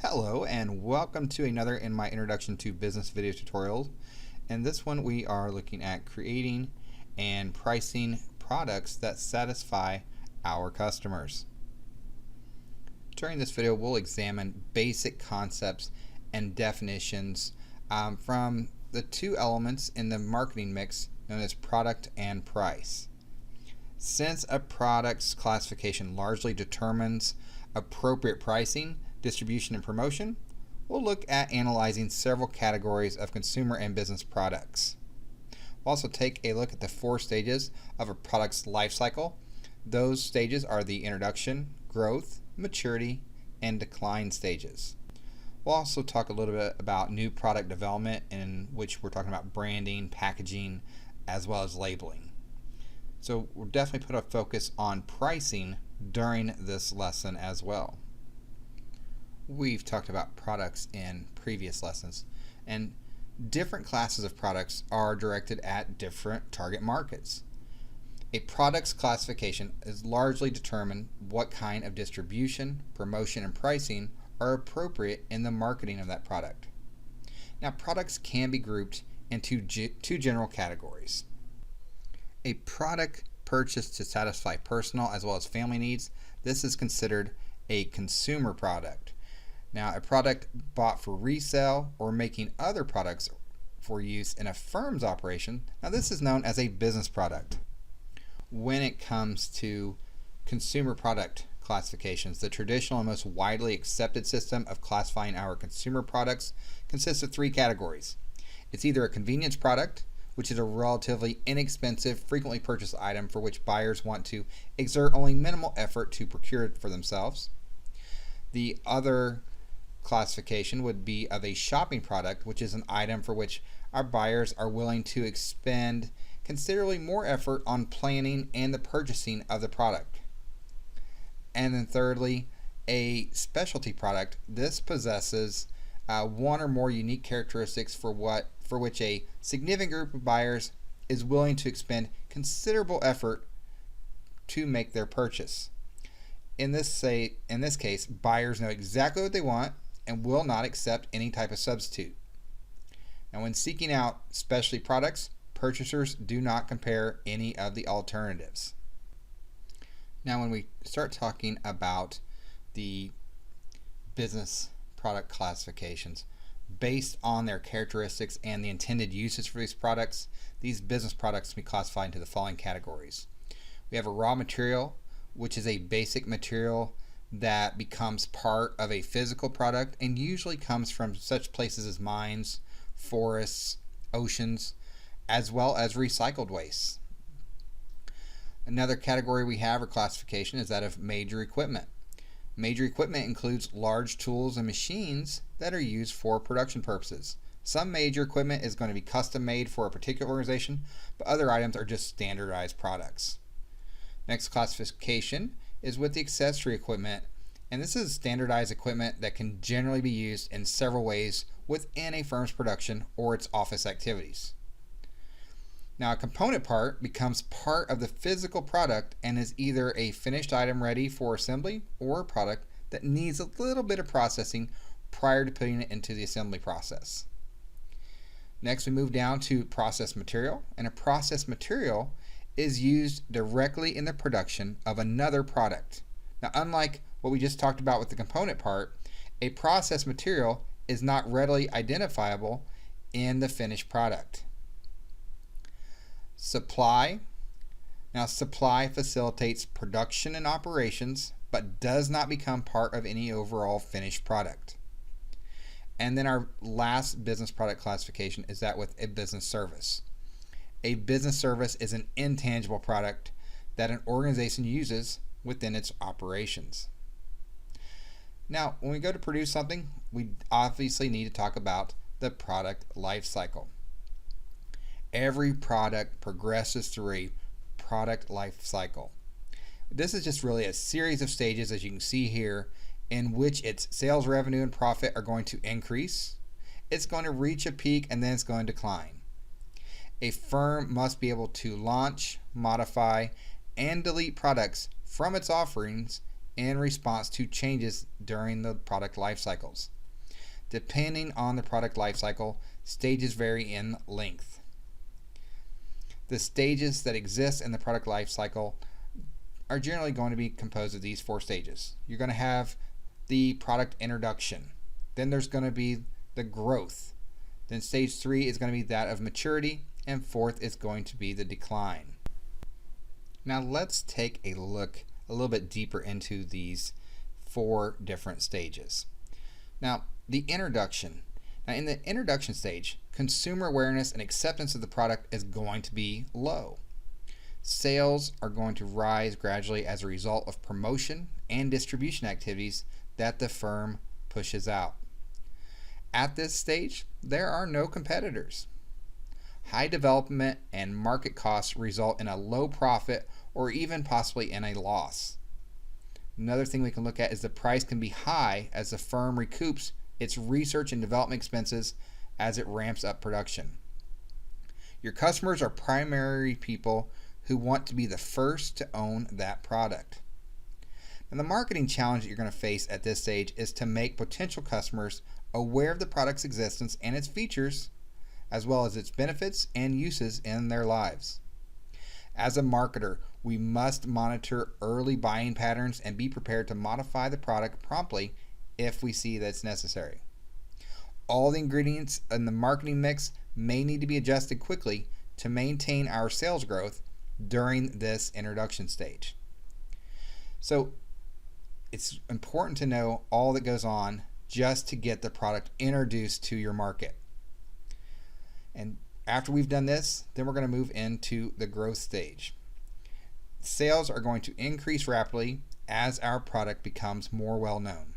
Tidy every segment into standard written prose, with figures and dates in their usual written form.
Hello and welcome to another in my introduction to business video tutorial. In this one we are looking at creating and pricing products that satisfy our customers. During this video we'll examine basic concepts and definitions from the two elements in the marketing mix known as product and price. Since a product's classification largely determines appropriate pricing, distribution, and promotion, we'll look at analyzing several categories of consumer and business products. We'll also take a look at the 4 stages of a product's life cycle. Those stages are the introduction, growth, maturity, and decline stages. We'll also talk a little bit about new product development, in which we're talking about branding, packaging, as well as labeling. So we'll definitely put a focus on pricing during this lesson as well. We've talked about products in previous lessons, and different classes of products are directed at different target markets. A product's classification is largely determined what kind of distribution, promotion, and pricing are appropriate in the marketing of that product. Now, products can be grouped into two general categories. A product purchased to satisfy personal as well as family needs, this is considered a consumer product. Now, a product bought for resale or making other products for use in a firm's operation, now this is known as a business product. When it comes to consumer product classifications, the traditional and most widely accepted system of classifying our consumer products consists of 3 categories. It's either a convenience product, which is a relatively inexpensive, frequently purchased item for which buyers want to exert only minimal effort to procure it for themselves. The other classification would be of a shopping product, which is an item for which our buyers are willing to expend considerably more effort on planning and the purchasing of the product. And then thirdly, a specialty product. This possesses one or more unique characteristics for which a significant group of buyers is willing to expend considerable effort to make their purchase. In this case, buyers know exactly what they want and will not accept any type of substitute. Now, when seeking out specialty products, purchasers do not compare any of the alternatives. Now, when we start talking about the business product classifications, based on their characteristics and the intended uses for these products, these business products can be classified into the following categories. We have a raw material, which is a basic material that becomes part of a physical product and usually comes from such places as mines, forests, oceans, as well as recycled waste. Another category we have or classification is that of major equipment. Major equipment includes large tools and machines that are used for production purposes. Some major equipment is going to be custom made for a particular organization, but other items are just standardized products. Next classification is with the accessory equipment, and this is standardized equipment that can generally be used in several ways within a firm's production or its office activities. Now, a component part becomes part of the physical product and is either a finished item ready for assembly or a product that needs a little bit of processing prior to putting it into the assembly process. Next, we move down to processed material, and a processed material is used directly in the production of another product. Now, unlike what we just talked about with the component part, a processed material is not readily identifiable in the finished product. Supply. Now, supply facilitates production and operations, but does not become part of any overall finished product. And then our last business product classification is that with a business service. A business service is an intangible product that an organization uses within its operations. Now, when we go to produce something, we obviously need to talk about the product life cycle. Every product progresses through a product life cycle. This is just really a series of stages, as you can see here, in which its sales revenue and profit are going to increase. It's going to reach a peak and then it's going to decline. A firm must be able to launch, modify, and delete products from its offerings in response to changes during the product life cycles. Depending on the product life cycle, stages vary in length. The stages that exist in the product life cycle are generally going to be composed of these 4 stages. You're going to have the product introduction. Then there's going to be the growth. Then stage 3 is going to be that of maturity, and 4th is going to be the decline. Now let's take a look a little bit deeper into these 4 different stages. Now, the introduction. Now, in the introduction stage, consumer awareness and acceptance of the product is going to be low. Sales are going to rise gradually as a result of promotion and distribution activities that the firm pushes out. At this stage, there are no competitors. High development and market costs result in a low profit or even possibly in a loss. Another thing we can look at is the price can be high as the firm recoups its research and development expenses as it ramps up production. Your customers are primary people who want to be the first to own that product. And the marketing challenge that you're going to face at this stage is to make potential customers aware of the product's existence and its features, as well as its benefits and uses in their lives. As a marketer, we must monitor early buying patterns and be prepared to modify the product promptly if we see that's necessary. All the ingredients in the marketing mix may need to be adjusted quickly to maintain our sales growth during this introduction stage. So it's important to know all that goes on just to get the product introduced to your market. And after we've done this, then we're going to move into the growth stage. Sales are going to increase rapidly as our product becomes more well known.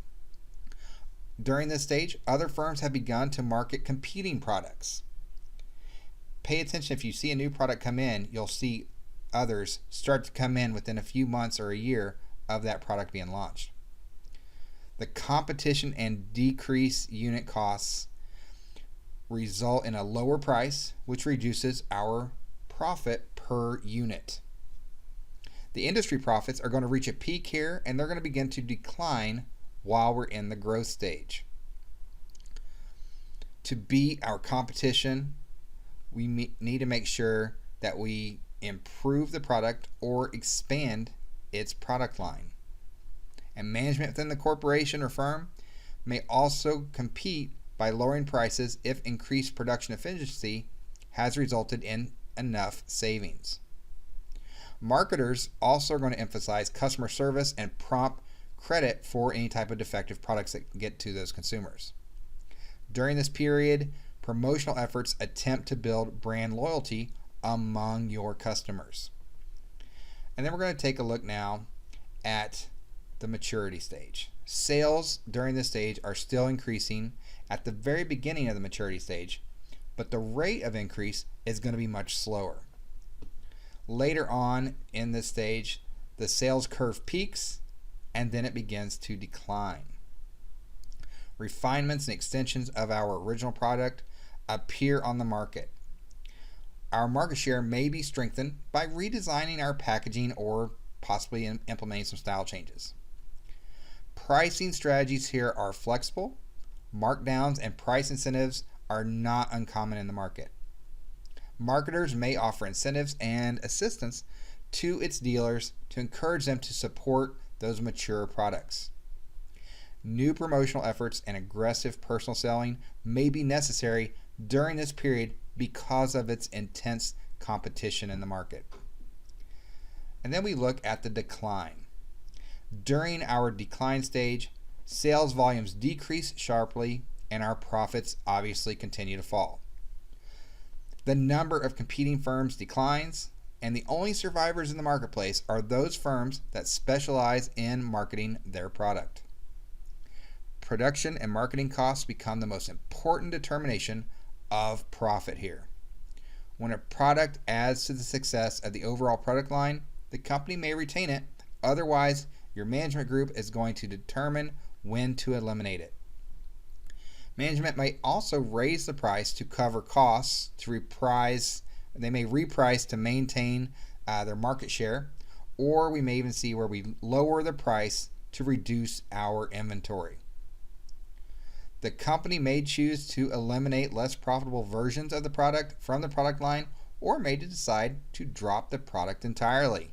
During this stage, other firms have begun to market competing products. Pay attention, if you see a new product come in, you'll see others start to come in within a few months or a year of that product being launched. The competition and decreased unit costs result in a lower price, which reduces our profit per unit. The industry profits are going to reach a peak here, and they're going to begin to decline while we're in the growth stage. To beat our competition, we need to make sure that we improve the product or expand its product line. And management within the corporation or firm may also compete by lowering prices if increased production efficiency has resulted in enough savings. Marketers also are going to emphasize customer service and prompt credit for any type of defective products that get to those consumers. During this period, promotional efforts attempt to build brand loyalty among your customers. And then we're going to take a look now at the maturity stage. Sales during this stage are still increasing at the very beginning of the maturity stage, but the rate of increase is going to be much slower. Later on in this stage, the sales curve peaks and then it begins to decline. Refinements and extensions of our original product appear on the market. Our market share may be strengthened by redesigning our packaging or possibly implementing some style changes. Pricing strategies here are flexible. Markdowns and price incentives are not uncommon in the market. Marketers may offer incentives and assistance to its dealers to encourage them to support those mature products. New promotional efforts and aggressive personal selling may be necessary during this period because of its intense competition in the market. And then we look at the decline. During our decline stage, sales volumes decrease sharply and our profits obviously continue to fall. The number of competing firms declines, and the only survivors in the marketplace are those firms that specialize in marketing their product. Production and marketing costs become the most important determination of profit here. When a product adds to the success of the overall product line, the company may retain it. Otherwise, your management group is going to determine when to eliminate it. Management may also raise the price to cover costs, they may reprice to maintain their market share, or we may even see where we lower the price to reduce our inventory. The company may choose to eliminate less profitable versions of the product from the product line, or may decide to drop the product entirely.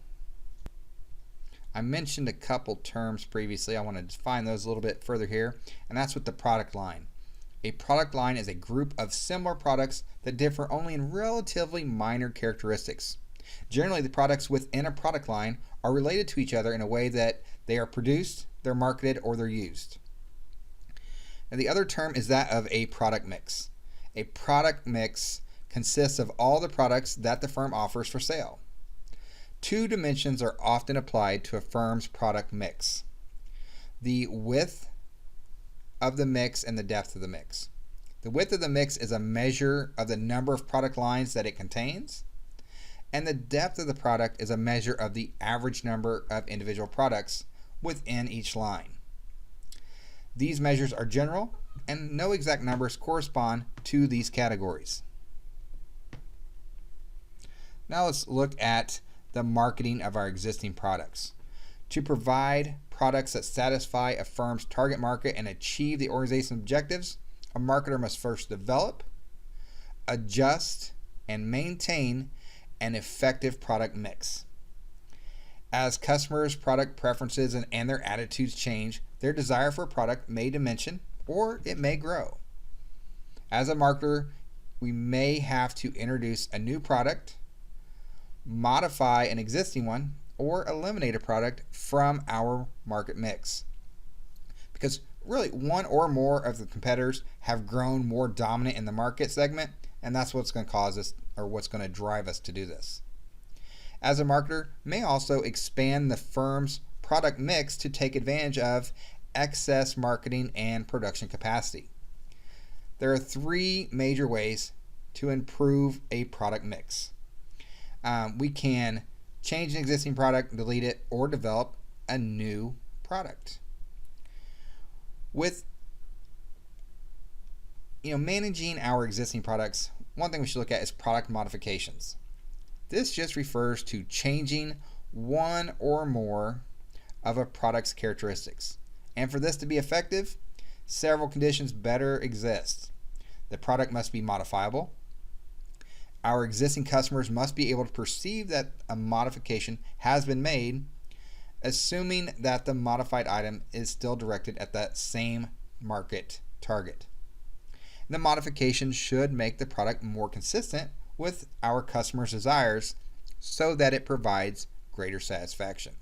I mentioned a couple terms previously. I want to define those a little bit further here, and that's with the product line. A product line is a group of similar products that differ only in relatively minor characteristics. Generally, the products within a product line are related to each other in a way that they are produced, they're marketed, or they're used. And the other term is that of a product mix. A product mix consists of all the products that the firm offers for sale. Two dimensions are often applied to a firm's product mix: the width of the mix and the depth of the mix. The width of the mix is a measure of the number of product lines that it contains, and the depth of the product is a measure of the average number of individual products within each line. These measures are general, and no exact numbers correspond to these categories. Now let's look at the marketing of our existing products. To provide products that satisfy a firm's target market and achieve the organization's objectives, a marketer must first develop, adjust, and maintain an effective product mix. As customers' product preferences and their attitudes change, their desire for a product may diminish or it may grow. As a marketer, we may have to introduce a new product, modify an existing one, or eliminate a product from our market mix. Because really, one or more of the competitors have grown more dominant in the market segment, and that's what's going to cause us, or what's going to drive us to do this. As a marketer, may also expand the firm's product mix to take advantage of excess marketing and production capacity. There are three major ways to improve a product mix. We can change an existing product, delete it, or develop a new product. With managing our existing products, one thing we should look at is product modifications. This just refers to changing one or more of a product's characteristics. And for this to be effective, several conditions better exist. The product must be modifiable. Our existing customers must be able to perceive that a modification has been made, assuming that the modified item is still directed at that same market target. The modification should make the product more consistent with our customers' desires so that it provides greater satisfaction.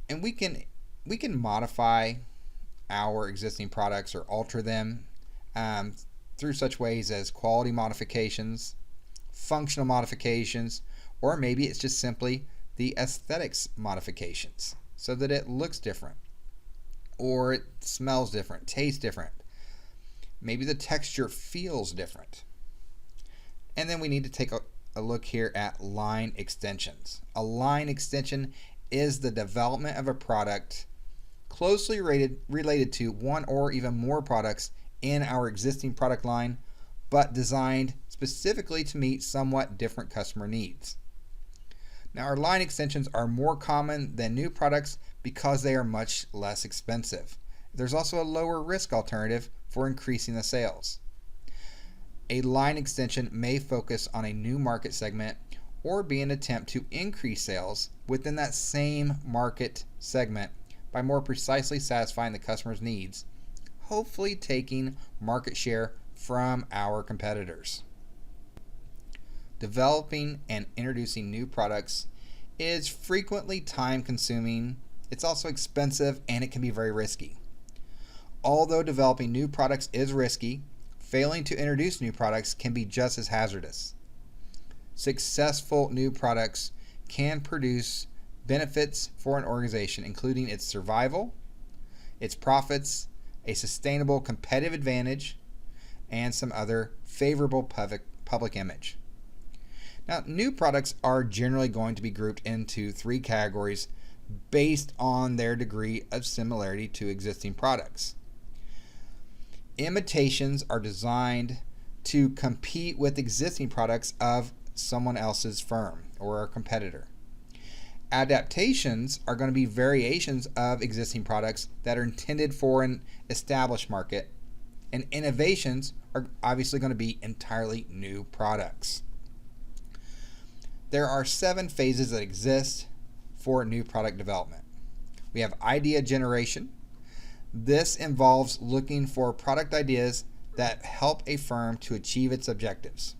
And we can modify our existing products or alter them through such ways as quality modifications, functional modifications, or maybe it's just simply the aesthetics modifications so that it looks different, or it smells different, tastes different. Maybe the texture feels different. And then we need to take a look here at line extensions. A line extension is the development of a product closely related to one or even more products in our existing product line, but designed specifically to meet somewhat different customer needs. Now, our line extensions are more common than new products because they are much less expensive. There's also a lower risk alternative for increasing the sales. A line extension may focus on a new market segment or be an attempt to increase sales within that same market segment by more precisely satisfying the customer's needs, hopefully taking market share from our competitors. Developing and introducing new products is frequently time-consuming, it's also expensive, and it can be very risky. Although developing new products is risky, failing to introduce new products can be just as hazardous. Successful new products can produce benefits for an organization, including its survival, its profits, a sustainable competitive advantage, and some other favorable public image. Now, new products are generally going to be grouped into three categories based on their degree of similarity to existing products. Imitations are designed to compete with existing products of someone else's firm or a competitor. Adaptations are going to be variations of existing products that are intended for an established market, and innovations are obviously going to be entirely new products. There are 7 phases that exist for new product development. We have idea generation. This involves looking for product ideas that help a firm to achieve its objectives.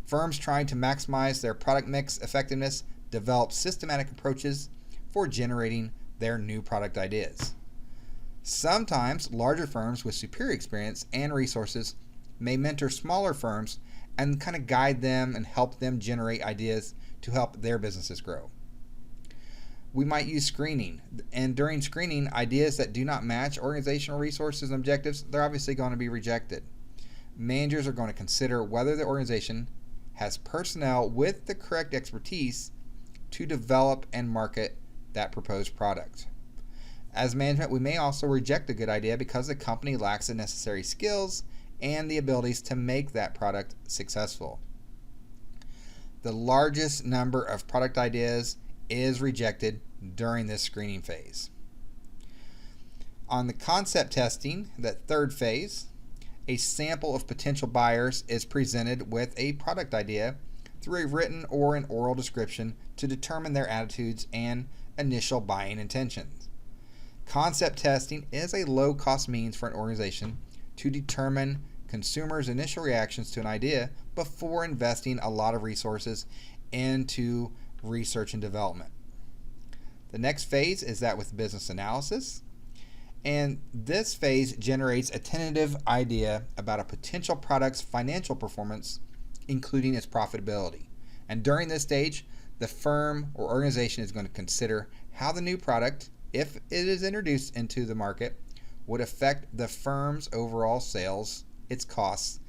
Firms trying to maximize their product mix effectiveness develop systematic approaches for generating their new product ideas. Sometimes larger firms with superior experience and resources may mentor smaller firms and kind of guide them and help them generate ideas to help their businesses grow. We might use screening, and during screening, ideas that do not match organizational resources and objectives, they're obviously going to be rejected. Managers are going to consider whether the organization has personnel with the correct expertise to develop and market that proposed product. As management, we may also reject a good idea because the company lacks the necessary skills and the abilities to make that product successful. The largest number of product ideas is rejected during this screening phase. On the concept testing, that third phase, a sample of potential buyers is presented with a product idea through a written or an oral description to determine their attitudes and initial buying intentions. Concept testing is a low-cost means for an organization to determine consumers' initial reactions to an idea before investing a lot of resources into research and development. The next phase is that with business analysis, and this phase generates a tentative idea about a potential product's financial performance, including its profitability. And during this stage, the firm or organization is going to consider how the new product, if it is introduced into the market, would affect the firm's overall sales, its costs,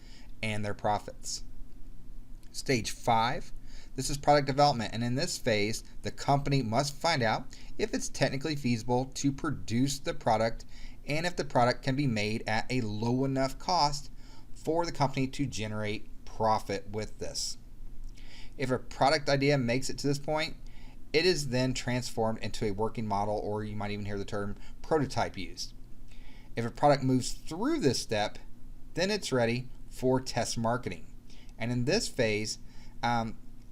and their profits. Stage 5, this is product development, and in this phase, the company must find out if it's technically feasible to produce the product and if the product can be made at a low enough cost for the company to generate profit with this. If a product idea makes it to this point, it is then transformed into a working model, or you might even hear the term prototype used. If a product moves through this step, then it's ready for test marketing. And in this phase,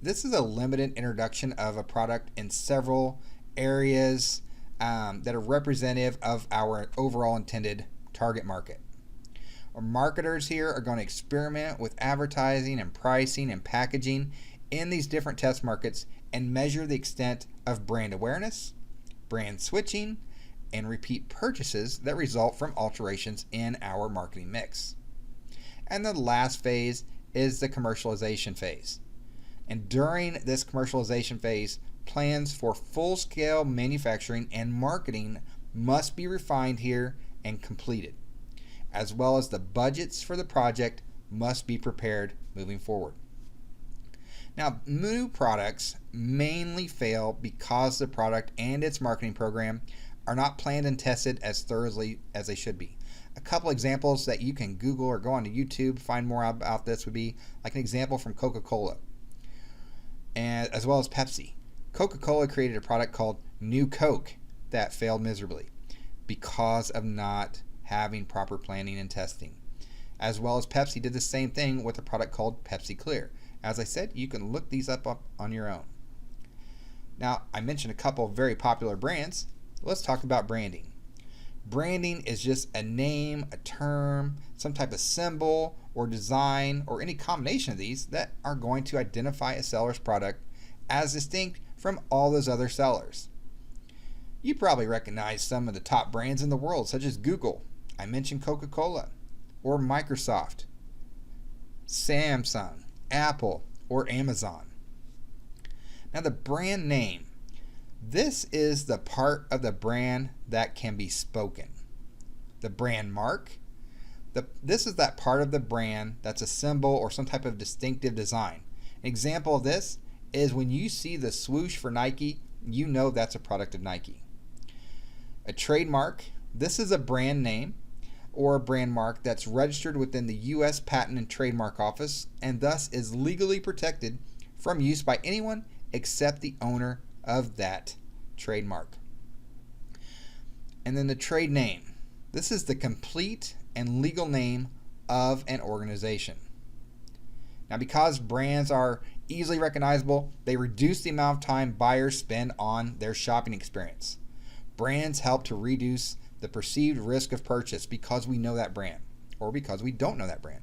this is a limited introduction of a product in several areas that are representative of our overall intended target market. Our marketers here are going to experiment with advertising and pricing and packaging in these different test markets and measure the extent of brand awareness, brand switching, and repeat purchases that result from alterations in our marketing mix. And the last phase is the commercialization phase. And during this commercialization phase, plans for full-scale manufacturing and marketing must be refined here and completed, as well as the budgets for the project must be prepared moving forward. Now, new products mainly fail because the product and its marketing program are not planned and tested as thoroughly as they should be. A couple examples that you can Google or go onto YouTube, find more about this, would be like an example from Coca-Cola, and as well as Pepsi. Coca-Cola created a product called New Coke that failed miserably because of not having proper planning and testing. As well as Pepsi did the same thing with a product called Pepsi Clear. As I said, you can look these up on your own. Now, I mentioned a couple of very popular brands. Let's talk about branding. Branding is just a name, a term, some type of symbol or design or any combination of these that are going to identify a seller's product as distinct from all those other sellers. You probably recognize some of the top brands in the world, such as Google. I mentioned Coca-Cola, or Microsoft, Samsung, Apple, or Amazon. Now, the brand name. This is the part of the brand that can be spoken. The brand mark. This is that part of the brand that's a symbol or some type of distinctive design. An example of this is when you see the swoosh for Nike, you know that's a product of Nike. A trademark. This is a brand name or a brand mark that's registered within the U.S. Patent and Trademark Office and thus is legally protected from use by anyone except the owner of that trademark. And then the trade name. This is the complete and legal name of an organization. Now, because brands are easily recognizable, they reduce the amount of time buyers spend on their shopping experience. Brands help to reduce the perceived risk of purchase because we know that brand or because we don't know that brand.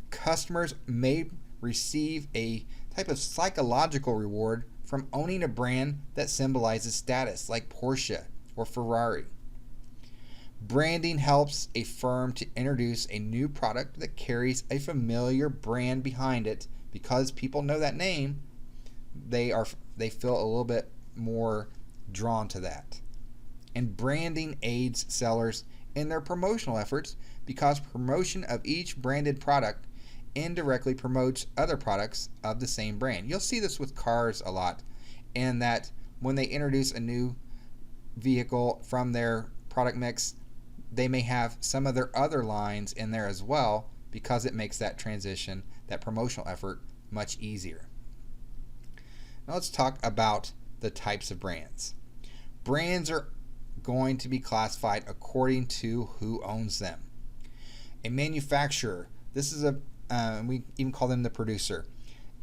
Customers may receive a type of psychological reward from owning a brand that symbolizes status, like Porsche or Ferrari. Branding helps a firm to introduce a new product that carries a familiar brand behind it. Because people know that name, they feel a little bit more drawn to that. And branding aids sellers in their promotional efforts because promotion of each branded product indirectly promotes other products of the same brand. You'll see this with cars a lot, and that when they introduce a new vehicle from their product mix, they may have some of their other lines in there as well, because it makes that transition, that promotional effort, much easier. Now let's talk about the types of brands. Brands are going to be classified according to who owns them. A manufacturer, this is we even call them the producer.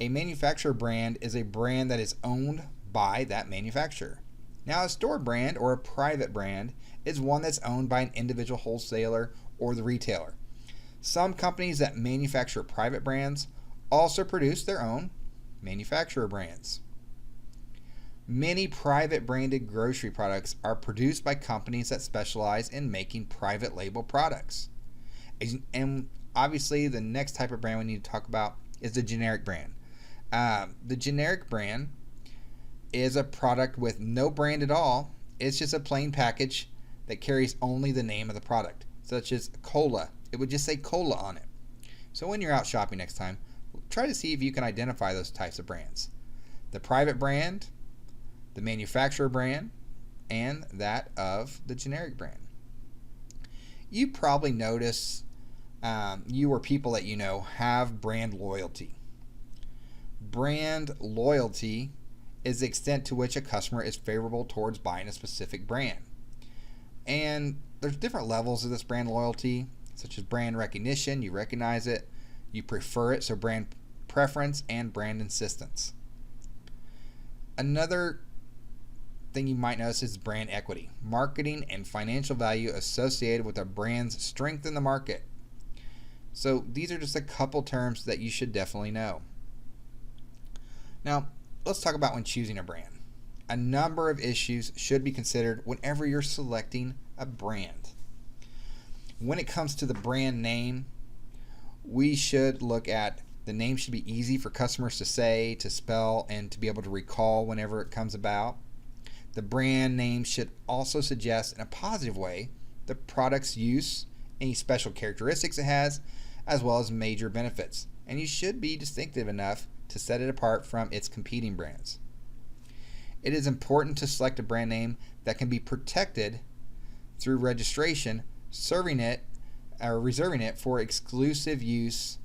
A manufacturer brand is a brand that is owned by that manufacturer. Now, a store brand or a private brand is one that's owned by an individual wholesaler or the retailer. Some companies that manufacture private brands also produce their own manufacturer brands. Many private branded grocery products are produced by companies that specialize in making private label products. And obviously, the next type of brand we need to talk about is the generic brand. The generic brand is a product with no brand at all. It's just a plain package that carries only the name of the product, such as cola. It would just say cola on it. So when you're out shopping next time, try to see if you can identify those types of brands. The private brand, the manufacturer brand, and that of the generic brand. You probably notice you or people that you know have brand loyalty. Brand loyalty is the extent to which a customer is favorable towards buying a specific brand. And there's different levels of this brand loyalty, such as brand recognition. You recognize it, you prefer it, so brand preference and brand insistence. Another thing you might notice is brand equity, marketing and financial value associated with a brand's strength in the market. So these are just a couple terms that you should definitely know. Now, let's talk about when choosing a brand. A number of issues should be considered whenever you're selecting a brand. When it comes to the brand name, we should look at the name should be easy for customers to say, to spell, and to be able to recall whenever it comes about. The brand name should also suggest in a positive way the product's use, any special characteristics it has, as well as major benefits. And you should be distinctive enough to set it apart from its competing brands. It is important to select a brand name that can be protected through registration, reserving it for exclusive use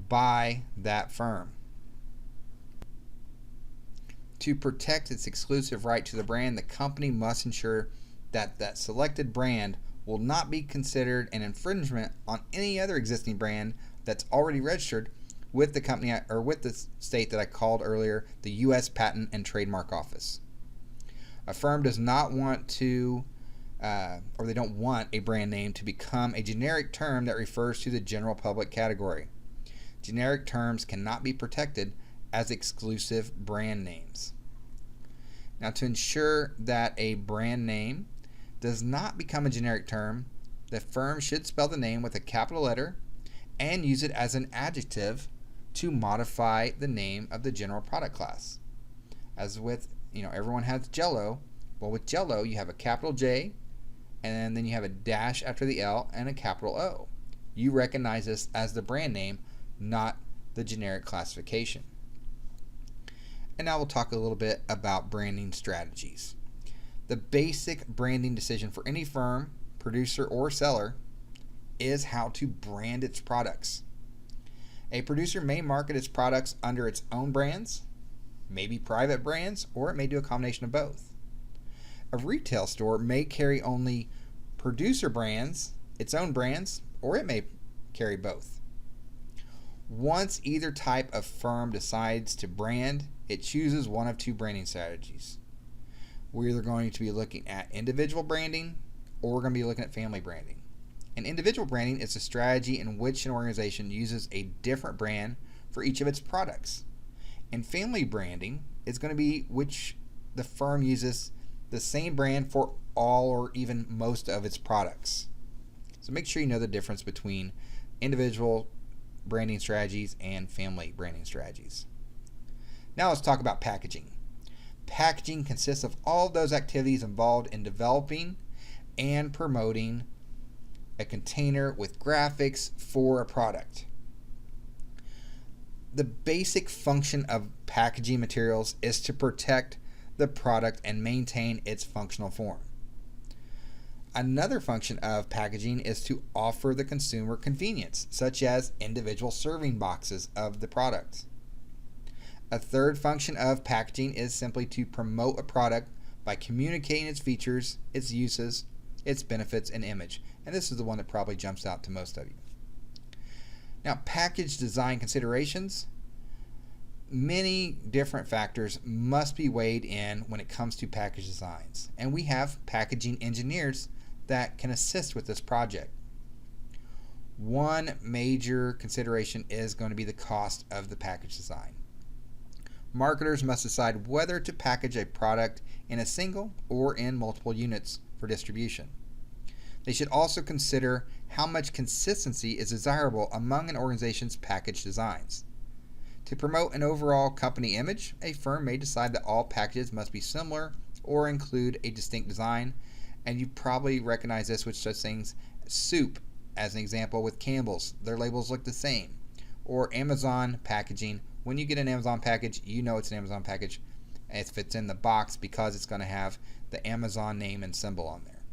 by that firm. To protect its exclusive right to the brand, the company must ensure that that selected brand will not be considered an infringement on any other existing brand that's already registered with the company or with the state that I called earlier, the U.S. Patent and Trademark Office. A firm does not want to, or they don't want a brand name to become a generic term that refers to the general public category. Generic terms cannot be protected as exclusive brand names. Now, to ensure that a brand name does not become a generic term, the firm should spell the name with a capital letter and use it as an adjective to modify the name of the general product class. As with, everyone has Jell-O. Well, with Jell-O, you have a capital J, and then you have a dash after the L and a capital O. You recognize this as the brand name, not the generic classification. And now we'll talk a little bit about branding strategies. The basic branding decision for any firm, producer, or seller is how to brand its products. A producer may market its products under its own brands, maybe private brands, or it may do a combination of both. A retail store may carry only producer brands, its own brands, or it may carry both. Once either type of firm decides to brand, it chooses one of two branding strategies. We're either going to be looking at individual branding or we're going to be looking at family branding. And individual branding is a strategy in which an organization uses a different brand for each of its products. And family branding is going to be which the firm uses the same brand for all or even most of its products. So make sure you know the difference between individual branding strategies and family branding strategies. Now let's talk about packaging. Packaging consists of all of those activities involved in developing and promoting a container with graphics for a product. The basic function of packaging materials is to protect the product and maintain its functional form. Another function of packaging is to offer the consumer convenience, such as individual serving boxes of the product. A third function of packaging is simply to promote a product by communicating its features, its uses, its benefits, and image. And this is the one that probably jumps out to most of you. Now, package design considerations. Many different factors must be weighed in when it comes to package designs, and we have packaging engineers that can assist with this project. One major consideration is going to be the cost of the package design. Marketers must decide whether to package a product in a single or in multiple units for distribution. They should also consider how much consistency is desirable among an organization's package designs. To promote an overall company image, a firm may decide that all packages must be similar or include a distinct design, and you probably recognize this with such things as soup, as an example with Campbell's. Their labels look the same. Or Amazon packaging. When you get an Amazon package, you know it's an Amazon package if it's in the box because it's going to have the Amazon name and symbol on there.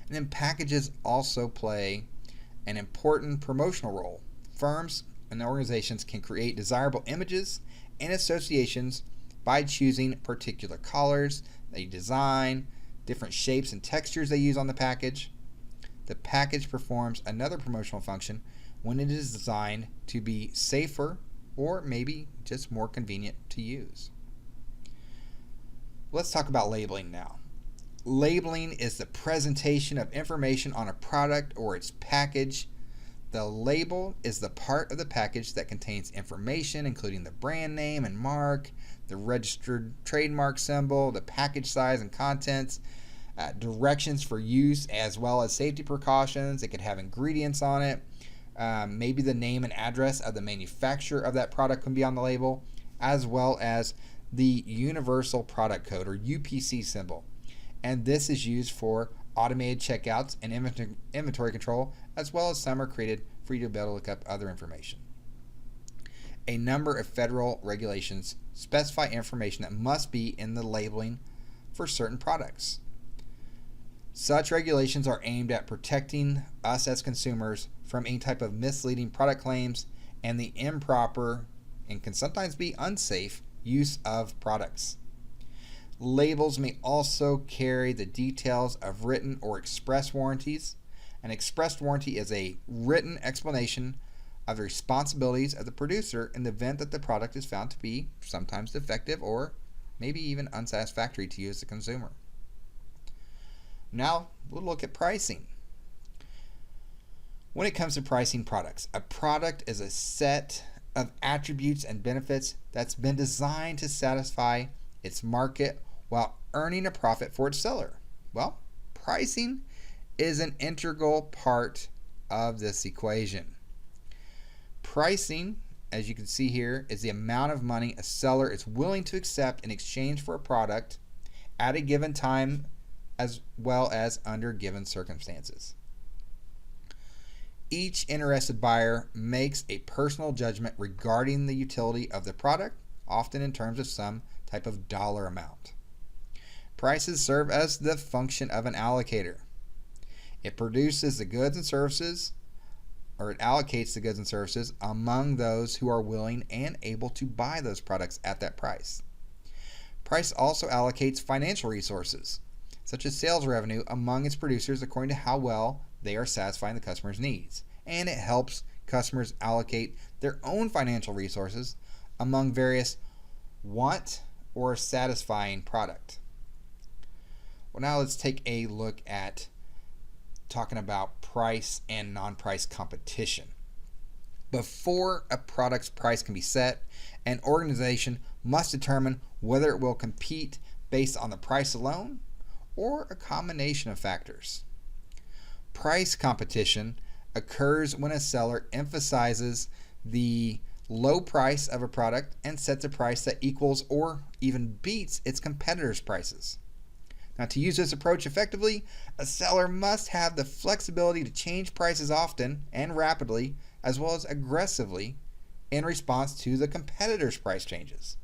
And then packages also play an important promotional role. Firms and organizations can create desirable images and associations by choosing particular colors they design, different shapes and textures they use on the package. The package performs another promotional function when it is designed to be safer or maybe just more convenient to use. Let's talk about labeling now. Labeling is the presentation of information on a product or its package. The label is the part of the package that contains information including the brand name and mark, the registered trademark symbol, the package size and contents, directions for use as well as safety precautions. It could have ingredients on it. Maybe the name and address of the manufacturer of that product can be on the label, as well as the Universal Product Code or UPC symbol. And this is used for automated checkouts and inventory control, as well as some are created for you to be able to look up other information. A number of federal regulations specify information that must be in the labeling for certain products. Such regulations are aimed at protecting us as consumers from any type of misleading product claims and the improper and can sometimes be unsafe use of products. Labels may also carry the details of written or express warranties. An express warranty is a written explanation of the responsibilities of the producer in the event that the product is found to be sometimes defective or maybe even unsatisfactory to you as a consumer. Now, we'll look at pricing. When it comes to pricing products, a product is a set of attributes and benefits that's been designed to satisfy its market while earning a profit for its seller. Well, pricing is an integral part of this equation. Pricing, as you can see here, is the amount of money a seller is willing to accept in exchange for a product at a given time as well as under given circumstances. Each interested buyer makes a personal judgment regarding the utility of the product, often in terms of some type of dollar amount. Prices serve as the function of an allocator. It produces the goods and services, or it allocates the goods and services among those who are willing and able to buy those products at that price. Price also allocates financial resources, such as sales revenue, among its producers according to how well they are satisfying the customer's needs. And it helps customers allocate their own financial resources among various want or satisfying product. Well, now let's take a look at talking about price and non-price competition. Before a product's price can be set, an organization must determine whether it will compete based on the price alone or a combination of factors. Price competition occurs when a seller emphasizes the low price of a product and sets a price that equals or even beats its competitors' prices. Now, to use this approach effectively, a seller must have the flexibility to change prices often and rapidly, as well as aggressively, in response to the competitors' price changes.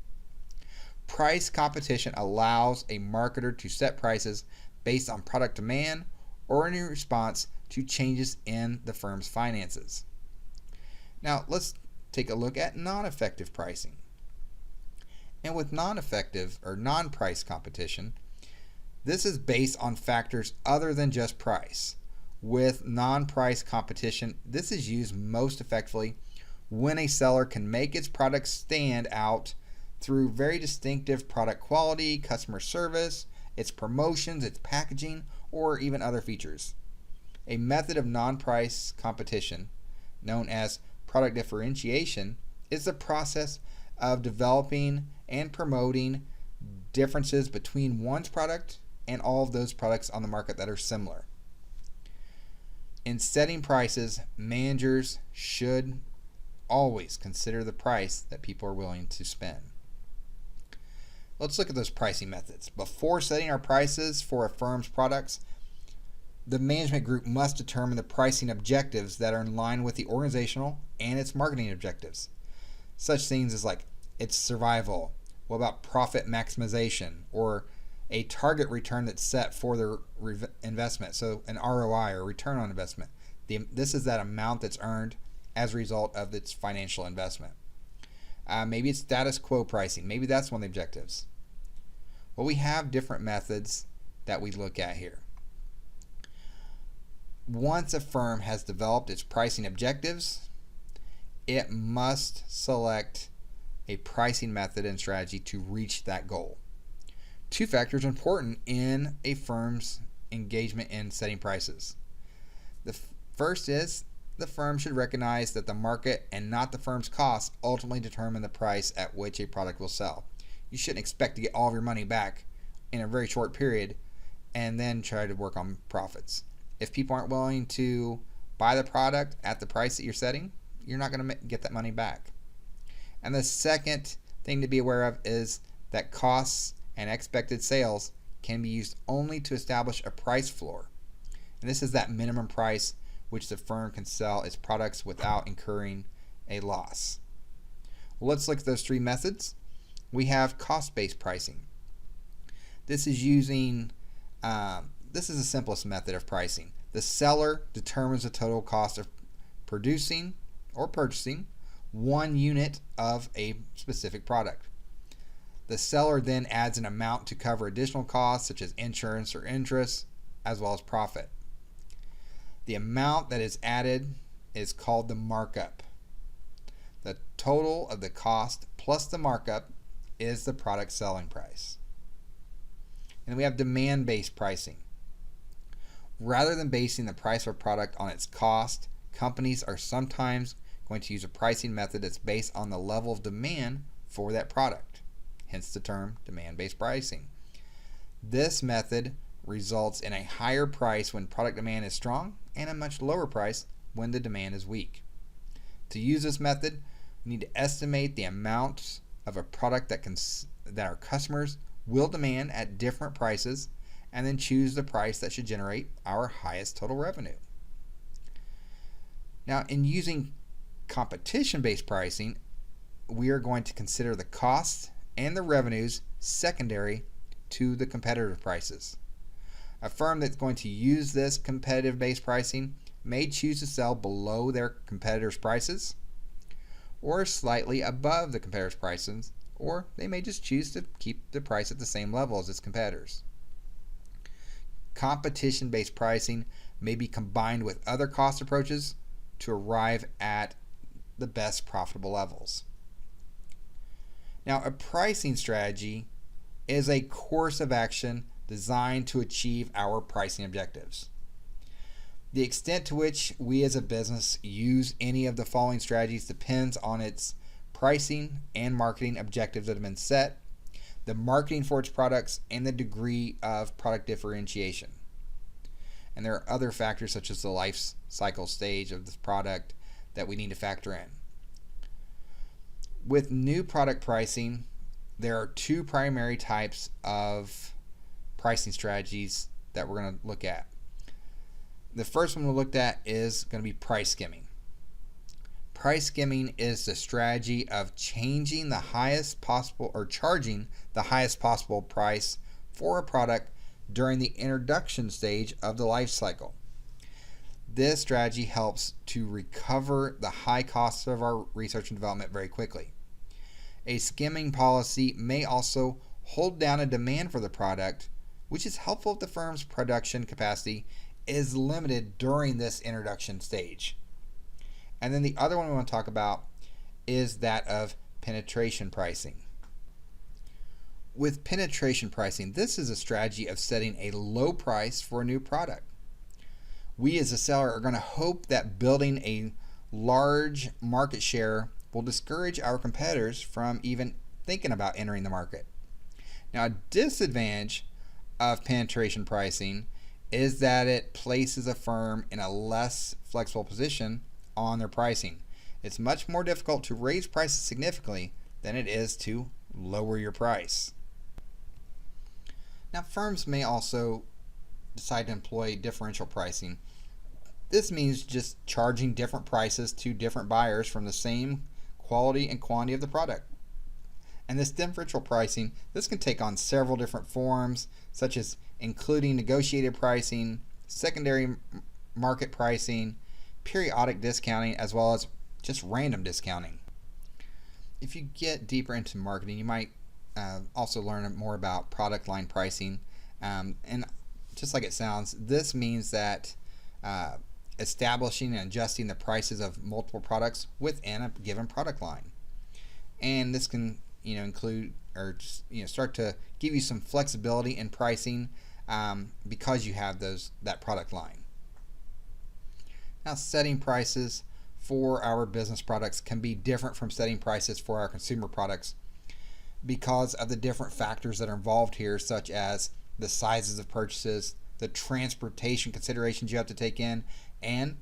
Price competition allows a marketer to set prices based on product demand or in response to changes in the firm's finances. Now, let's take a look at non-effective pricing. And with non-effective or non-price competition, this is based on factors other than just price. With non-price competition, this is used most effectively when a seller can make its product stand out through very distinctive product quality, customer service, its promotions, its packaging, or even other features. A method of non-price competition, known as product differentiation, is the process of developing and promoting differences between one's product and all of those products on the market that are similar. In setting prices, managers should always consider the price that people are willing to spend. Let's look at those pricing methods. Before setting our prices for a firm's products, the management group must determine the pricing objectives that are in line with the organizational and its marketing objectives. Such things as like its survival, what about profit maximization, or a target return that's set for their investment, so an ROI or return on investment. This is that amount that's earned as a result of its financial investment. Maybe it's status quo pricing. Maybe that's one of the objectives. Well, we have different methods that we look at here. Once a firm has developed its pricing objectives, it must select a pricing method and strategy to reach that goal. Two factors are important in a firm's engagement in setting prices. The first is the firm should recognize that the market and not the firm's costs ultimately determine the price at which a product will sell. You shouldn't expect to get all of your money back in a very short period and then try to work on profits. If people aren't willing to buy the product at the price that you're setting, you're not going to get that money back. And the second thing to be aware of is that costs and expected sales can be used only to establish a price floor. And this is that minimum price which the firm can sell its products without incurring a loss. Well, let's look at those three methods. We have cost-based pricing. This is the simplest method of pricing. The seller determines the total cost of producing or purchasing one unit of a specific product. The seller then adds an amount to cover additional costs such as insurance or interest, as well as profit. The amount that is added is called the markup. The total of the cost plus the markup is the product selling price. And we have demand-based pricing. Rather than basing the price of a product on its cost, companies are sometimes going to use a pricing method that's based on the level of demand for that product. Hence the term demand-based pricing. This method results in a higher price when product demand is strong and a much lower price when the demand is weak. To use this method, we need to estimate the amount of a product that our customers will demand at different prices and then choose the price that should generate our highest total revenue. Now, in using competition-based pricing, we are going to consider the costs and the revenues secondary to the competitive prices. A firm that's going to use this competitive-based pricing may choose to sell below their competitors' prices or slightly above the competitors' prices or they may just choose to keep the price at the same level as its competitors. Competition-based pricing may be combined with other cost approaches to arrive at the best profitable levels. Now, a pricing strategy is a course of action designed to achieve our pricing objectives. The extent to which we as a business use any of the following strategies depends on its pricing and marketing objectives that have been set, the marketing for its products, and the degree of product differentiation. And there are other factors such as the life cycle stage of this product that we need to factor in. With new product pricing, there are two primary types of pricing strategies that we're going to look at. The first one we looked at is going to be price skimming. Price skimming is the strategy of changing the highest possible or charging the highest possible price for a product during the introduction stage of the life cycle. This strategy helps to recover the high costs of our research and development very quickly. A skimming policy may also hold down a demand for the product, which is helpful if the firm's production capacity is limited during this introduction stage. And then the other one we want to talk about is that of penetration pricing. With penetration pricing, this is a strategy of setting a low price for a new product. We as a seller are going to hope that building a large market share will discourage our competitors from even thinking about entering the market. Now, a disadvantage of penetration pricing is that it places a firm in a less flexible position on their pricing. It's much more difficult to raise prices significantly than it is to lower your price. Now, firms may also decide to employ differential pricing. This means just charging different prices to different buyers from the same quality and quantity of the product. And this differential pricing, this can take on several different forms, such as including negotiated pricing, secondary market pricing, periodic discounting, as well as just random discounting. If you get deeper into marketing, you might also learn more about product line pricing. And just like it sounds, this means that establishing and adjusting the prices of multiple products within a given product line. And this can include or just start to give you some flexibility in pricing because you have that product line. Now, setting prices for our business products can be different from setting prices for our consumer products because of the different factors that are involved here, such as the sizes of purchases, the transportation considerations you have to take in, and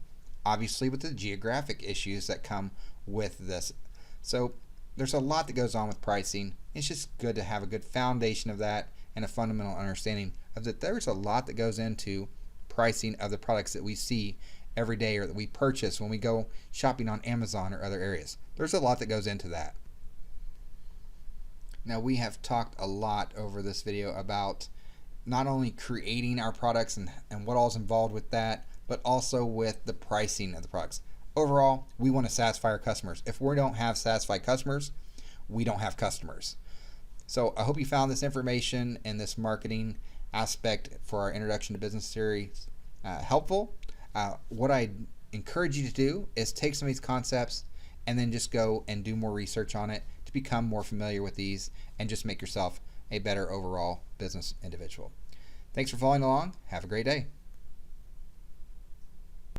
obviously with the geographic issues that come with this. So there's a lot that goes on with pricing. It's just good to have a good foundation of that and a fundamental understanding of that there's a lot that goes into pricing of the products that we see every day or that we purchase when we go shopping on Amazon or other areas. There's a lot that goes into that. Now, we have talked a lot over this video about not only creating our products and what all is involved with that, but also with the pricing of the products. Overall, we want to satisfy our customers. If we don't have satisfied customers, we don't have customers. So I hope you found this information and this marketing aspect for our Introduction to Business series helpful. What I encourage you to do is take some of these concepts and then just go and do more research on it to become more familiar with these and just make yourself a better overall business individual. Thanks for following along. Have a great day.